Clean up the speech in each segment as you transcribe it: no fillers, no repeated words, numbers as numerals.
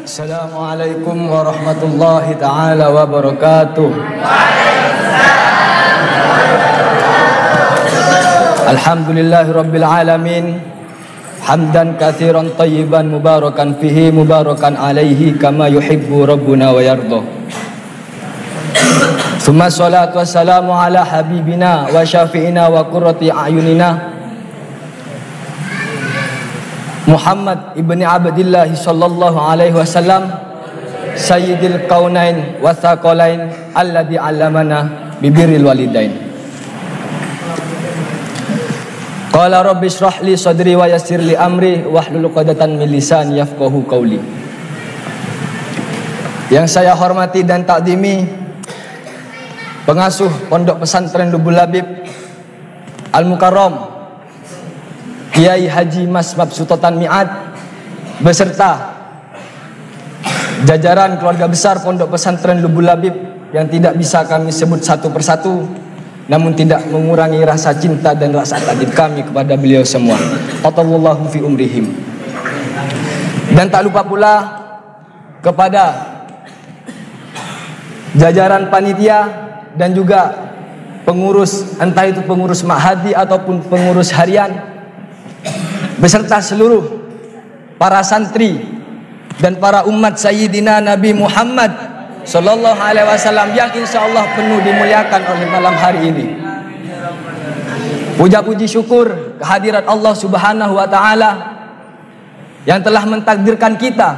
Assalamualaikum warahmatullahi ta'ala wabarakatuh. Alhamdulillahi rabbil alamin. Hamdan katsiran tayyiban mubarakan fihi mubarakan alaihi kama yuhibbu rabbuna wa yarda. Tsumma sholatu wassalamu ala habibina wa syafi'ina wa qurrati a'yunina Muhammad ibni Abdillah sallallahu alaihi wasallam sayyidil kaunain wa tsaqalain alladzi 'allamana bibirril walidain. Qala rabbi shrah li sadri wa yassir li amri wahlul 'uqdatam min lisani yafqahu qawli. Yang saya hormati dan takdimi pengasuh Pondok Pesantren Lubul Labib Al-Mukarram Kiai Haji Mas Mabsutotan Mi'ad beserta jajaran keluarga besar Pondok Pesantren Lubul Labib yang tidak bisa kami sebut satu persatu, namun tidak mengurangi rasa cinta dan rasa takdir kami kepada beliau semua. Qatallahu fi umrihim. Dan tak lupa pula kepada jajaran panitia dan juga pengurus, entah itu pengurus Ma'hadi ataupun pengurus harian, beserta seluruh para santri dan para umat Sayyidina Nabi Muhammad Sallallahu Alaihi Wasallam yang insya Allah penuh dimuliakan oleh malam hari ini. Puja puji syukur kehadirat Allah Subhanahu Wa Taala yang telah mentakdirkan kita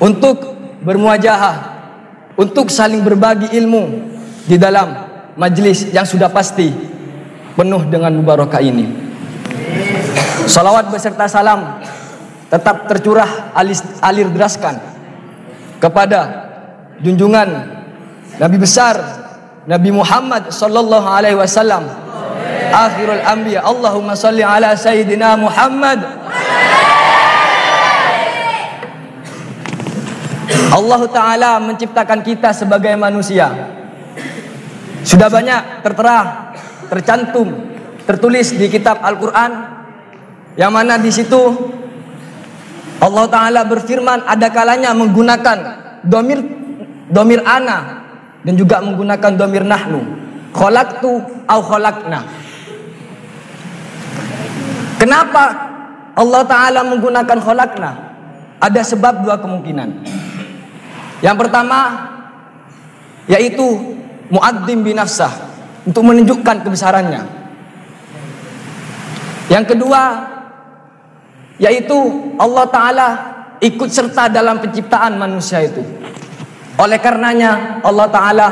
untuk bermuajahah, untuk saling berbagi ilmu di dalam majelis yang sudah pasti penuh dengan mubarakah ini. Salawat beserta salam tetap tercurah alir deraskan kepada junjungan Nabi besar Nabi Muhammad sallallahu alaihi wasallam, akhirul anbiya. Allahumma shalli ala sayyidina Muhammad. Allah Ta'ala menciptakan kita sebagai manusia. Sudah banyak tertera, tercantum, tertulis di kitab Al-Quran, yang mana di situ Allah Ta'ala berfirman ada kalanya menggunakan domir ana dan juga menggunakan domir nahnu. Khalaqtu au khalaqna. Kenapa Allah Ta'ala menggunakan khalaqna? Ada sebab dua kemungkinan. Yang pertama yaitu mu'adzim binafsah, untuk menunjukkan kebesarannya. Yang kedua yaitu Allah Ta'ala ikut serta dalam penciptaan manusia itu. Oleh karenanya Allah Ta'ala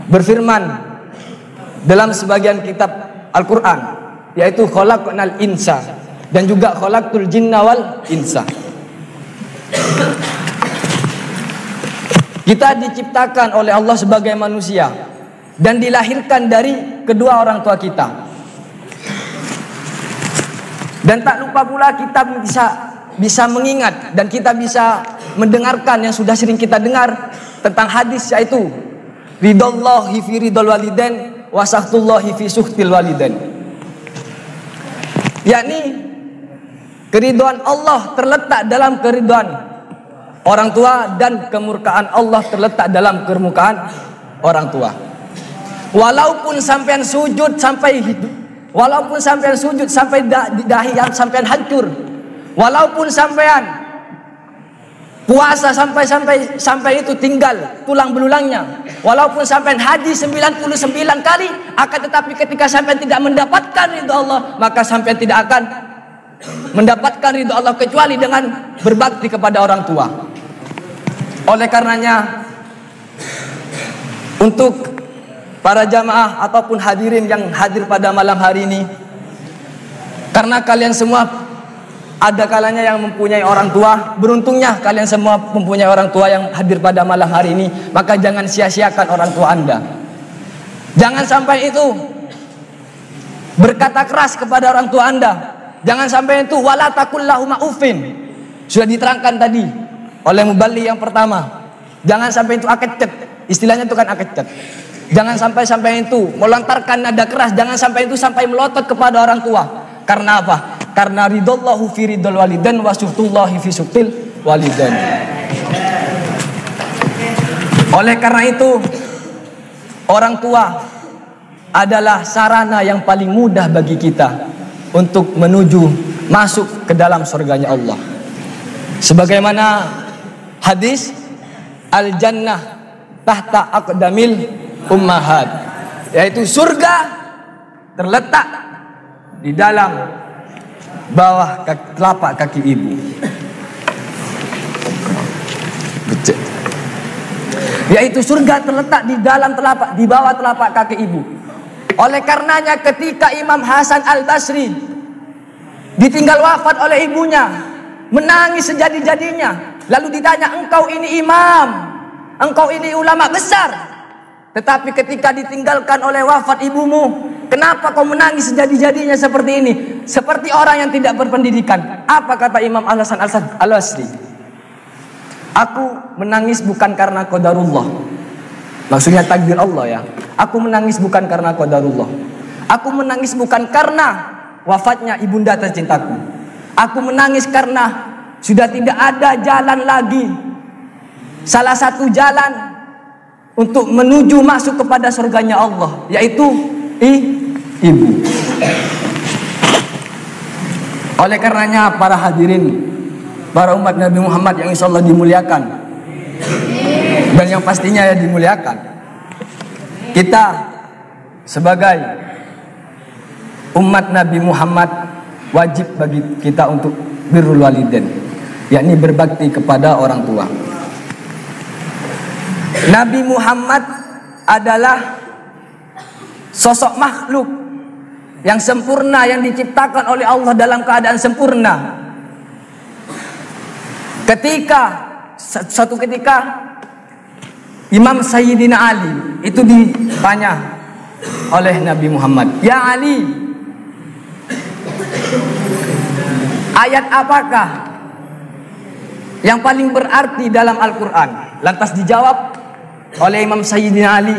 berfirman dalam sebagian kitab Al-Quran, yaitu khalaqnal insa dan juga khalaqtul jinna wal insa. Kita diciptakan oleh Allah sebagai manusia dan dilahirkan dari kedua orang tua kita. Dan tak lupa pula kita bisa mengingat dan kita bisa mendengarkan yang sudah sering kita dengar tentang hadis, yaitu ridallahi fi ridal walidain wa sakhtullahi fi sukhtil walidain. Yakni keridhaan Allah terletak dalam keridhaan orang tua dan kemurkaan Allah terletak dalam kemurkaan orang tua. Walaupun sampean sujud sampai hidup, walaupun sampean sujud sampai dahi yang sampean hancur, walaupun sampean puasa sampai itu tinggal tulang belulangnya, walaupun sampean haji 99 kali, akan tetapi ketika sampean tidak mendapatkan ridho Allah, maka sampean tidak akan mendapatkan ridho Allah kecuali dengan berbakti kepada orang tua. Oleh karenanya, untuk para jamaah ataupun hadirin yang hadir pada malam hari ini, karena kalian semua ada kalanya yang mempunyai orang tua, beruntungnya kalian semua mempunyai orang tua yang hadir pada malam hari ini, maka jangan sia-siakan orang tua Anda. Jangan sampai itu berkata keras kepada orang tua Anda. Jangan sampai itu wala taqul lahum uffin. Sudah diterangkan tadi oleh muballi yang pertama. Jangan sampai itu akecet. Istilahnya itu kan akecet. Jangan sampai itu melontarkan nada keras. Jangan sampai itu sampai melotot kepada orang tua. Karena apa? Karena ridallahu fi ridal walidain wa suhtullahi fi suhtil walidain. Oleh karena itu, orang tua adalah sarana yang paling mudah bagi kita untuk menuju masuk ke dalam surganya Allah. Sebagaimana hadis al-jannah tahta aqdamil ummahat, yaitu surga terletak di dalam bawah telapak kaki ibu. Yaitu surga terletak di dalam di bawah telapak kaki ibu. Oleh karenanya ketika Imam Hasan Al-Basri ditinggal wafat oleh ibunya, menangis sejadi-jadinya, lalu ditanya, engkau ini imam, engkau ini ulama besar, tetapi ketika ditinggalkan oleh wafat ibumu, kenapa kau menangis sejadi-jadinya seperti ini? Seperti orang yang tidak berpendidikan. Apa kata Imam Hasan Al-Basri? Aku menangis bukan karena qadarullah. Maksudnya takdir Allah ya. Aku menangis bukan karena qadarullah. Aku menangis bukan karena wafatnya ibunda tercintaku. Aku menangis karena sudah tidak ada jalan lagi. Salah satu jalan untuk menuju masuk kepada surganya Allah, yaitu ibu. Oleh karenanya para hadirin, para umat Nabi Muhammad yang insya Allah dimuliakan dan yang pastinya ya dimuliakan, kita sebagai umat Nabi Muhammad wajib bagi kita untuk birrul walidain, yakni berbakti kepada orang tua. Nabi Muhammad adalah sosok makhluk yang sempurna, yang diciptakan oleh Allah dalam keadaan sempurna. Suatu ketika Imam Sayyidina Ali itu ditanya oleh Nabi Muhammad, "Ya Ali, ayat apakah yang paling berarti dalam Al-Quran?" Lantas dijawab oleh Imam Sayyidina Ali,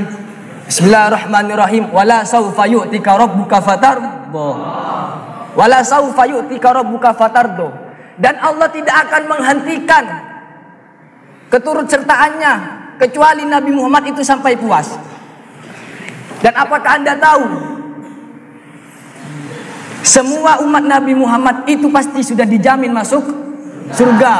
"Bismillahirrahmanirrahim. Wala sawfa yu'tika rabbuka fatardo. Wala sawfa yu'tika rabbuka fatardo." Dan Allah tidak akan menghentikan keturutsertaannya kecuali Nabi Muhammad itu sampai puas. Dan apakah Anda tahu, semua umat Nabi Muhammad itu pasti sudah dijamin masuk surga.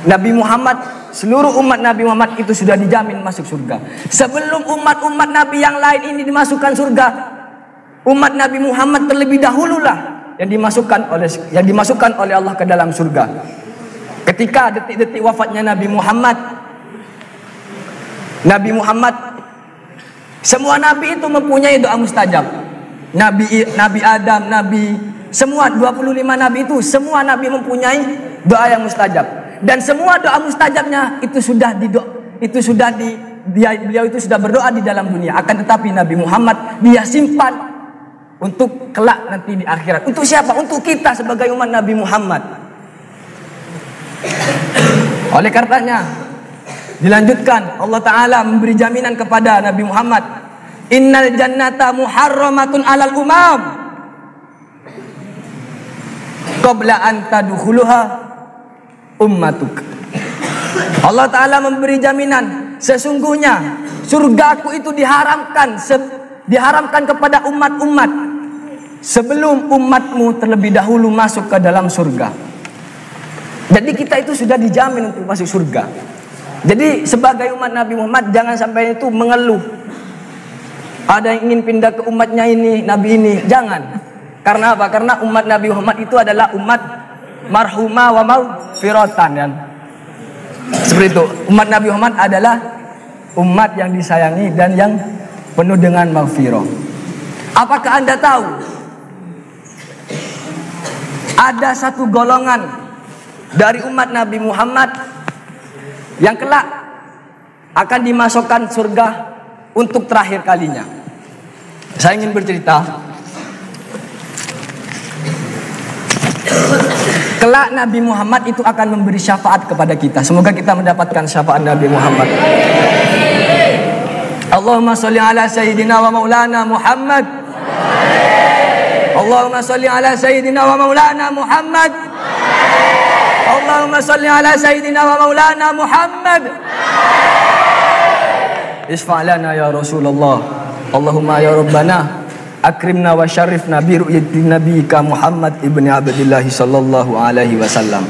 Nabi Muhammad, seluruh umat Nabi Muhammad itu sudah dijamin masuk surga. Sebelum umat-umat Nabi yang lain ini dimasukkan surga, umat Nabi Muhammad terlebih dahululah yang dimasukkan oleh Allah ke dalam surga. Ketika detik-detik wafatnya Nabi Muhammad, semua nabi itu mempunyai doa mustajab. Nabi Adam, semua 25 nabi itu, semua nabi mempunyai doa yang mustajab. Dan semua doa mustajabnya beliau itu sudah berdoa di dalam dunia. Akan tetapi Nabi Muhammad dia simpan untuk kelak nanti di akhirat. Untuk siapa? Untuk kita sebagai umat Nabi Muhammad. Oleh karenanya dilanjutkan, Allah Ta'ala memberi jaminan kepada Nabi Muhammad, "Innal jannata muharramatun alal umam qabla an tadkhuluha ummatuk." Allah Ta'ala memberi jaminan, sesungguhnya surgaku itu diharamkan kepada umat-umat sebelum umatmu terlebih dahulu masuk ke dalam surga. Jadi kita itu sudah dijamin untuk masuk surga. Jadi sebagai umat Nabi Muhammad jangan sampai itu mengeluh, ada yang ingin pindah ke umatnya ini, Nabi ini. Jangan. Karena apa? Karena umat Nabi Muhammad itu adalah umat marhumah wa maghfiratan ya. Seperti itu. Umat Nabi Muhammad adalah umat yang disayangi dan yang penuh dengan maghfirah. Apakah Anda tahu ada satu golongan dari umat Nabi Muhammad yang kelak akan dimasukkan surga untuk terakhir kalinya? Saya ingin bercerita. Kelak Nabi Muhammad itu akan memberi syafaat kepada kita. Semoga kita mendapatkan syafaat Nabi Muhammad. Allahumma sholli ala sayyidina wa maulana Muhammad. Allahumma sholli ala sayyidina wa maulana Muhammad. Allahumma salli ala sayyidina wa maulana Muhammad. Isfa' lana ya Rasulullah. Allahumma ya Rabbana akrimna wa syarifna bi ru'yati nabiyika Muhammad ibni Abdillah sallallahu alaihi wasallam.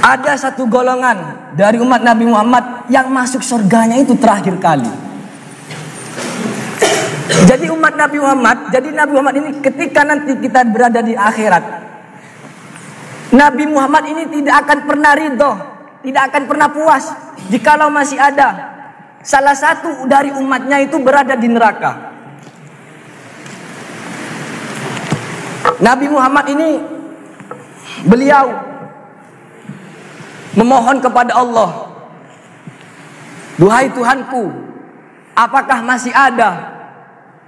Ada satu golongan dari umat Nabi Muhammad yang masuk surganya itu terakhir kali. Jadi umat Nabi Muhammad, Nabi Muhammad ini ketika nanti kita berada di akhirat, Nabi Muhammad ini tidak akan pernah ridho, tidak akan pernah puas jikalau masih ada salah satu dari umatnya itu berada di neraka. Nabi Muhammad ini beliau memohon kepada Allah, duhai Tuhanku, apakah masih ada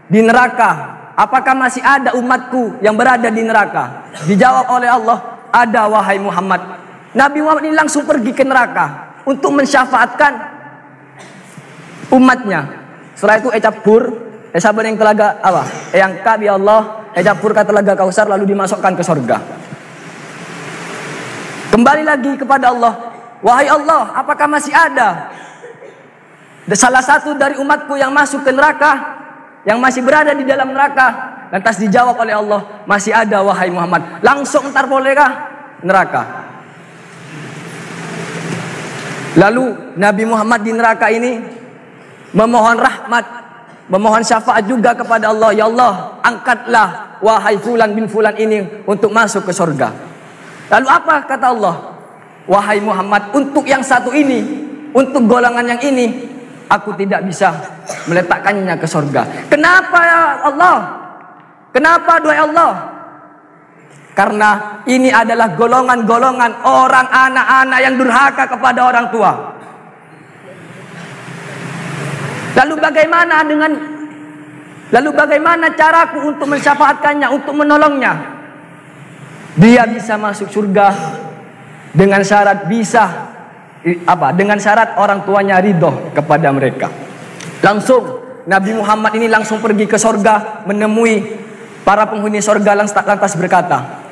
di neraka? Apakah masih ada umatku yang berada di neraka? Dijawab oleh Allah, ada wahai Muhammad. Nabi Muhammad ini langsung pergi ke neraka untuk mensyafaatkan umatnya. Setelah itu ecapur, sabar yang telaga apa? Yang kabi Allah, ecapur ke telaga Kausar lalu dimasukkan ke surga. Kembali lagi kepada Allah, wahai Allah, apakah masih ada salah satu dari umatku yang masuk ke neraka, yang masih berada di dalam neraka? Lantas dijawab oleh Allah, masih ada wahai Muhammad. Langsung entar bolehkah neraka? Lalu Nabi Muhammad di neraka ini memohon rahmat, memohon syafaat juga kepada Allah. Ya Allah, angkatlah wahai fulan bin fulan ini untuk masuk ke surga. Lalu apa kata Allah? Wahai Muhammad, untuk yang satu ini, untuk golongan yang ini, aku tidak bisa meletakkannya ke surga. Kenapa ya Allah? Kenapa duhai Allah? Karena ini adalah golongan-golongan orang anak-anak yang durhaka kepada orang tua. Lalu bagaimana caraku untuk mensyafaatkannya, untuk menolongnya? Dia bisa masuk surga dengan syarat dengan syarat orang tuanya ridho kepada mereka. Langsung Nabi Muhammad ini langsung pergi ke surga, menemui para penghuni surga, lantas berkata,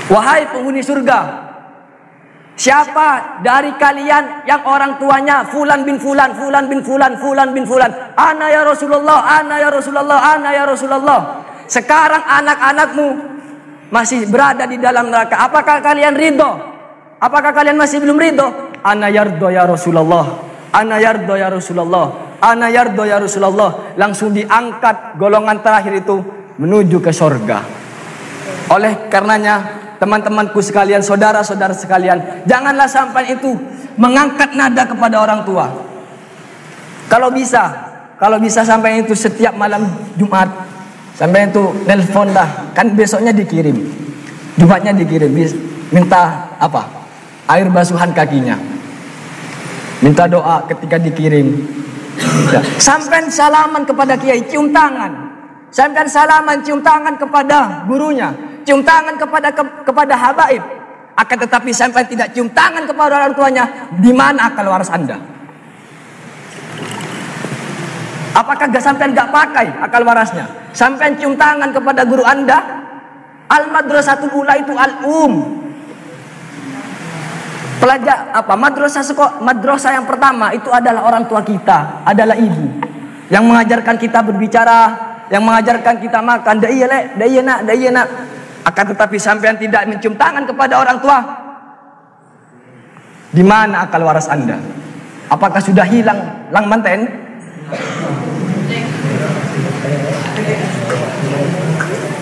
wahai penghuni surga, siapa dari kalian yang orang tuanya fulan bin fulan, fulan bin fulan, fulan bin fulan? Ana ya Rasulullah, ana ya Rasulullah, ana ya Rasulullah. Sekarang anak-anakmu masih berada di dalam neraka. Apakah kalian ridho? Apakah kalian masih belum ridho? Ana yardo ya Rasulullah, ana yardo ya Rasulullah, ana yardo ya Rasulullah. Langsung diangkat golongan terakhir itu menuju ke surga. Oleh karenanya, teman-temanku sekalian, saudara-saudara sekalian, janganlah sampai itu mengangkat nada kepada orang tua. Kalau bisa sampai itu setiap malam Jumat, sampai itu nelpon dah, kan besoknya dikirim, Jumatnya dikirim, minta apa? Air basuhan kakinya, minta doa ketika dikirim. Sampai salaman kepada kiai, cium tangan. Sampai salaman, cium tangan kepada gurunya, cium tangan kepada habaib. Akan tetapi sampai tidak cium tangan kepada orang tuanya, di mana akal waras Anda? Apakah sampai nggak pakai akal warasnya? Sampai cium tangan kepada guru Anda? Al-madrasatul ula itu pelajar madrasah yang pertama itu adalah orang tua kita, adalah ibu yang mengajarkan kita berbicara, yang mengajarkan kita makan. Dah iya nak. Akan tetapi sampean tidak mencium tangan kepada orang tua, di mana akal waras Anda? Apakah sudah hilang lang manten?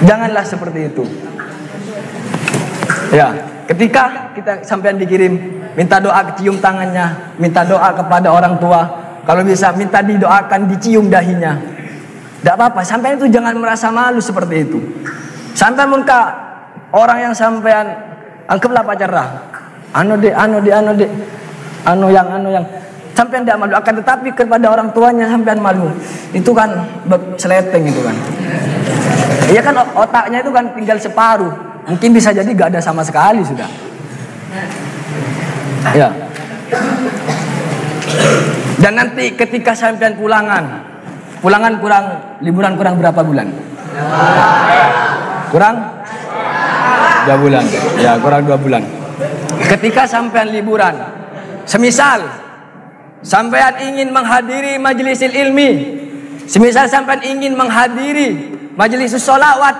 Janganlah seperti itu. Ya, ketika kita sampean dikirim, minta doa, cium tangannya, minta doa kepada orang tua. Kalau bisa minta didoakan, dicium dahinya. Tidak apa-apa, sampean itu jangan merasa malu seperti itu. Sampean muka orang yang sampean anggaplah pacar dah. Anu yang sampean tidak malu, akan tetapi kepada orang tuanya sampean malu. Itu kan seleteng itu kan. Iya kan, otaknya itu kan tinggal separuh. Mungkin bisa jadi gak ada sama sekali sudah. Ya. Dan nanti ketika sampean pulangan liburan kurang berapa bulan? Kurang 2 bulan. Ya, kurang 2 bulan. Ketika sampean liburan, semisal sampean ingin menghadiri majelis ilmi, semisal sampean ingin menghadiri majelis sholawat,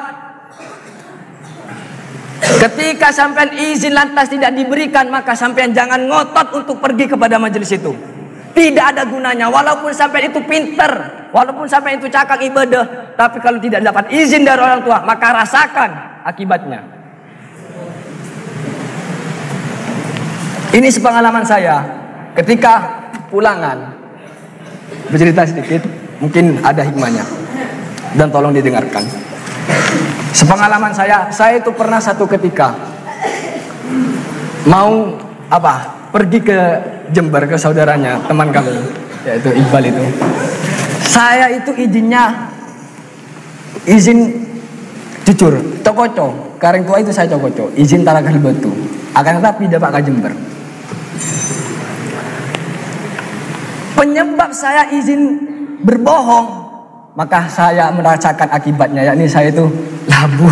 ketika sampean izin lantas tidak diberikan, maka sampean jangan ngotot untuk pergi kepada majelis itu. Tidak ada gunanya, walaupun sampean itu pinter, walaupun sampean itu cakap ibadah, tapi kalau tidak dapat izin dari orang tua, maka rasakan akibatnya. Ini sepengalaman saya ketika pulangan. Bercerita sedikit, mungkin ada hikmahnya, dan tolong didengarkan. Sepengalaman saya itu pernah satu ketika mau pergi ke Jember ke saudaranya, teman kami, yaitu Iqbal itu. Saya itu izin jujur, cokoco, kareng tua itu saya cokoco, izin Taragal Batu. Akan tetapi dapat ke Jember. Penyebab saya izin berbohong, maka saya merasakan akibatnya, yakni saya itu labu.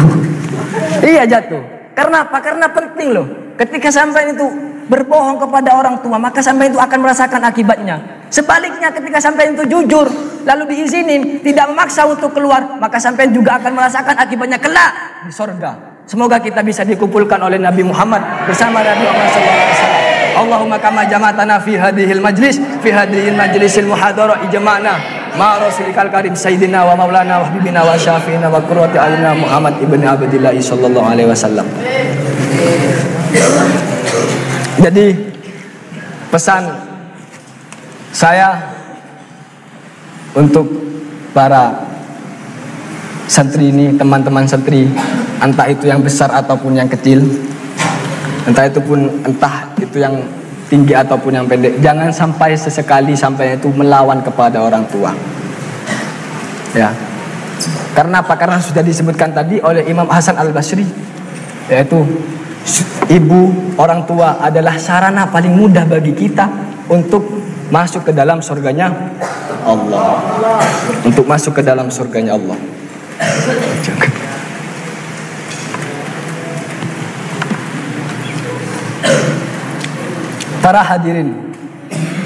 Iya, jatuh. Karena apa? Karena penting loh. Ketika sampai itu berbohong kepada orang tua, maka sampai itu akan merasakan akibatnya. Sebaliknya, ketika sampai itu jujur lalu diizinin, tidak memaksa untuk keluar, maka sampai juga akan merasakan akibatnya kelak di sorga. Semoga kita bisa dikumpulkan oleh Nabi Muhammad bersama Nabi Muhammad SAW. Allahumma kama jama'tana fi hadhil majlis, fi hadhil majlisil muhadara ijma'na ma rasulikal karim sayyidina wa maulana wa habibina wa syafi'ina wa qurrati a'yunina Muhammad ibn Abdillah sallallahu alaihi wasallam. Jadi pesan saya untuk para santri ini, teman-teman santri, entah itu yang besar ataupun yang kecil, entah itu yang tinggi ataupun yang pendek, jangan sampai sesekali sampai itu melawan kepada orang tua. Ya. Karena apa? Karena sudah disebutkan tadi oleh Imam Hasan Al-Basri, yaitu ibu, orang tua adalah sarana paling mudah bagi kita untuk masuk ke dalam surganya Allah. Untuk masuk ke dalam surganya Allah. Para hadirin,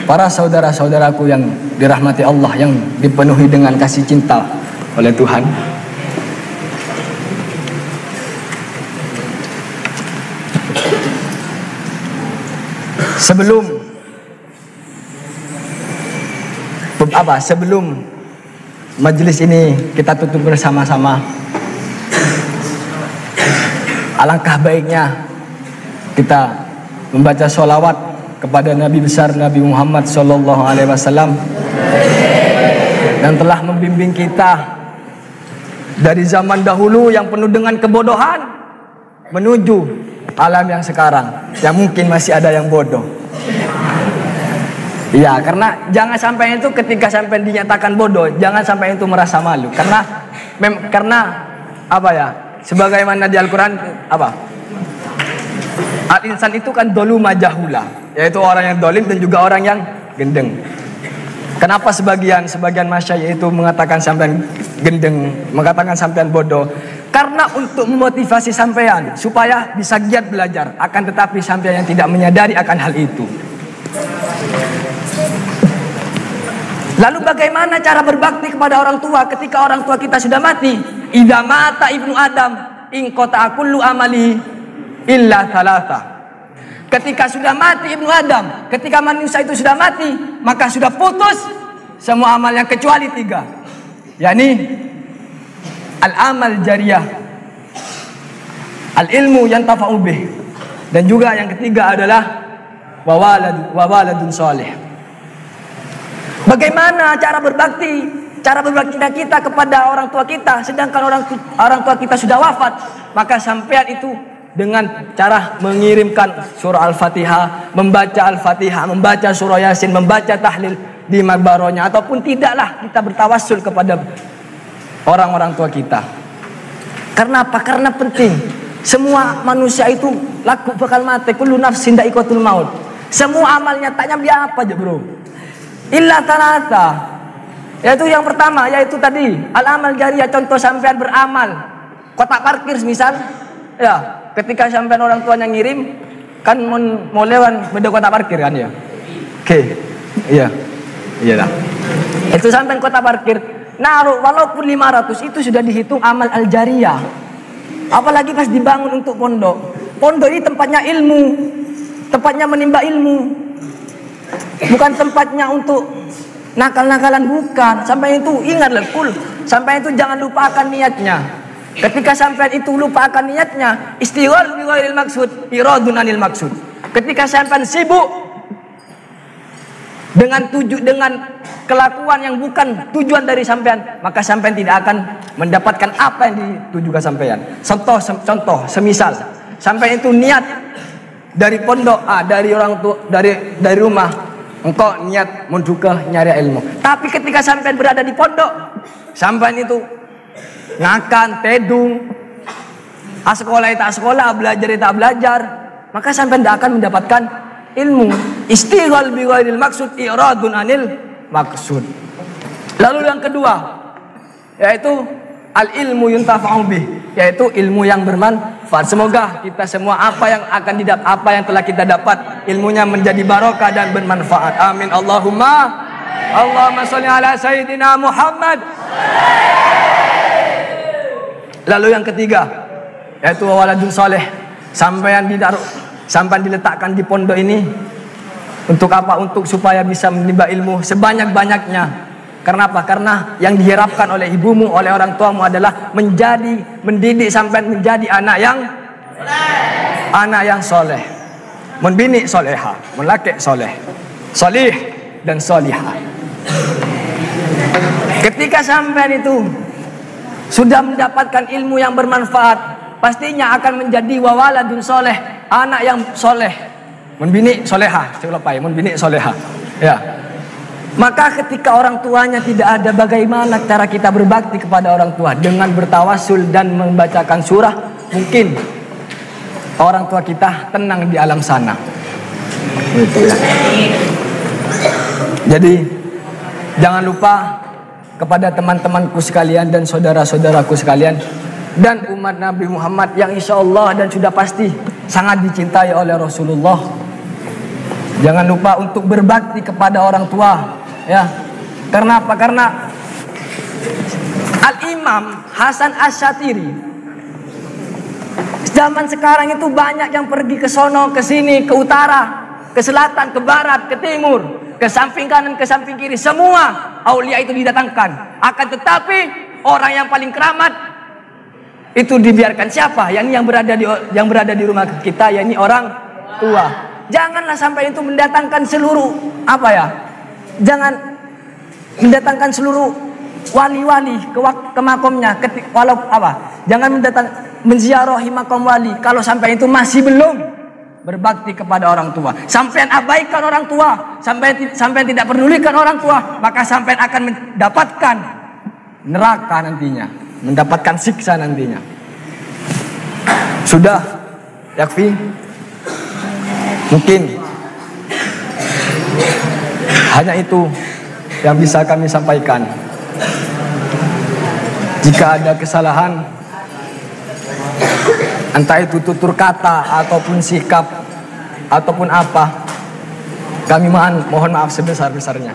para saudara-saudaraku yang dirahmati Allah, yang dipenuhi dengan kasih cinta oleh Tuhan. Sebelum majelis ini kita tutup bersama-sama, alangkah baiknya kita membaca sholawat kepada Nabi besar Nabi Muhammad Sallallahu Alaihi Wasallam, yang telah membimbing kita dari zaman dahulu yang penuh dengan kebodohan menuju alam yang sekarang yang mungkin masih ada yang bodoh. Ya, karena jangan sampai itu ketika sampai dinyatakan bodoh, jangan sampai itu merasa malu. Karena sebagaimana di Al-Quran al-insan itu kan doluma jahula, yaitu orang yang dolim dan juga orang yang gendeng. Kenapa sebagian masyayikh itu mengatakan sampean gendeng, mengatakan sampean bodoh? Karena untuk memotivasi sampean supaya bisa giat belajar, akan tetapi sampean yang tidak menyadari akan hal itu. Lalu bagaimana cara berbakti kepada orang tua ketika orang tua kita sudah mati? Idza mata ibnu Adam in qata'a kullu amali illa thalatha. Ketika sudah mati ibnu Adam, ketika manusia itu sudah mati, maka sudah putus semua amalnya kecuali 3. yakni al-amal jariyah, al-ilmu yantafa'u bih, dan juga yang ketiga adalah wawaladun salih. Bagaimana cara berbakti kita kepada orang tua kita, sedangkan orang tua kita sudah wafat? Maka sampean itu dengan cara mengirimkan surah Al-Fatihah, membaca Al-Fatihah, membaca surah Yasin, membaca tahlil di makbaronya, ataupun tidaklah kita bertawassul kepada orang-orang tua kita. Karena apa? Karena penting. Semua manusia itu laku bakal mati, kullu nafsin dha'iqatul maut. Semua amalnya tanya dia apa aja, bro? Illa talata, yaitu yang pertama, yaitu tadi al-amal jariyah. Contoh sampean beramal kotak parkir misal, Ya, ketika sampai orang tuanya ngirim, kan mau lewat beda kota parkir kan ya. Oke, iya, iya lah. Itu sampai kota parkir, naruh walaupun 500 itu sudah dihitung amal al-jariyah. Apalagi pas dibangun untuk pondok. Pondok ini tempatnya ilmu, tempatnya menimba ilmu, bukan tempatnya untuk nakal-nakalan, bukan. Sampai itu ingatlah, sampai itu jangan lupakan niatnya. Ketika sampai itu lupakan niatnya, istighfar bi ghairil maksud, iradun anil maksud. Ketika sampai sibuk dengan kelakuan yang bukan tujuan dari sampean, maka sampean tidak akan mendapatkan apa yang ditujukan sampean. Contoh, semisal sampean itu niat dari pondok, dari orang tua, dari rumah, engkau niat menduga nyari ilmu. Tapi ketika sampean berada di pondok, sampean itu ngakan, tedung, sekolah tak sekolah, belajar tak belajar, maka sampai tidak akan mendapatkan ilmu. Istighfar bi ghairil maksud, iradun anil maksud. Lalu yang kedua, yaitu al ilmu yuntafa'u bih, yaitu ilmu yang bermanfaat. Semoga kita semua apa yang telah kita dapat, ilmunya menjadi barokah dan bermanfaat. Amin. Allahumma sholli ala sayyidina Muhammad. Lalu yang ketiga, yaitu waladun soleh. Sampai diletakkan di pondok ini untuk apa? Untuk supaya bisa menimba ilmu sebanyak-banyaknya. Karena apa? Karena yang diharapkan oleh ibumu, oleh orang tuamu adalah mendidik sampai menjadi anak yang soleh, membini soleha, melaki soleh, solih dan solihah. Ketika sampai itu sudah mendapatkan ilmu yang bermanfaat, pastinya akan menjadi wawaladun soleh, anak yang soleh, membini soleha, membini soleha. Ya. Maka ketika orang tuanya tidak ada, bagaimana cara kita berbakti kepada orang tua? Dengan bertawasul dan membacakan surah, mungkin orang tua kita tenang di alam sana. Gitu ya. Jadi jangan lupa kepada teman-temanku sekalian dan saudara-saudaraku sekalian dan umat Nabi Muhammad yang insya Allah dan sudah pasti sangat dicintai oleh Rasulullah. Jangan lupa untuk berbakti kepada orang tua, ya. Karena apa? Karena Al-Imam Hasan Asy-Syadzili zaman sekarang itu banyak yang pergi ke sono, ke sini, ke utara, ke selatan, ke barat, ke timur, ke samping kanan, ke samping kiri, semua aulia itu didatangkan. Akan tetapi orang yang paling keramat itu dibiarkan siapa? Yang berada di rumah kita, yakni orang tua. Janganlah sampai itu mendatangkan seluruh jangan mendatangkan seluruh wali-wali ke makomnya, jangan menziarahi makom wali kalau sampai itu masih belum berbakti kepada orang tua. Sampai abaikan orang tua, sampai tidak pedulikan orang tua, maka sampai akan mendapatkan neraka nantinya, mendapatkan siksa nantinya. Sudah, yakfi. Mungkin hanya itu yang bisa kami sampaikan. Jika ada kesalahan, entah itu tutur kata ataupun sikap ataupun apa, kami mohon maaf sebesar-besarnya.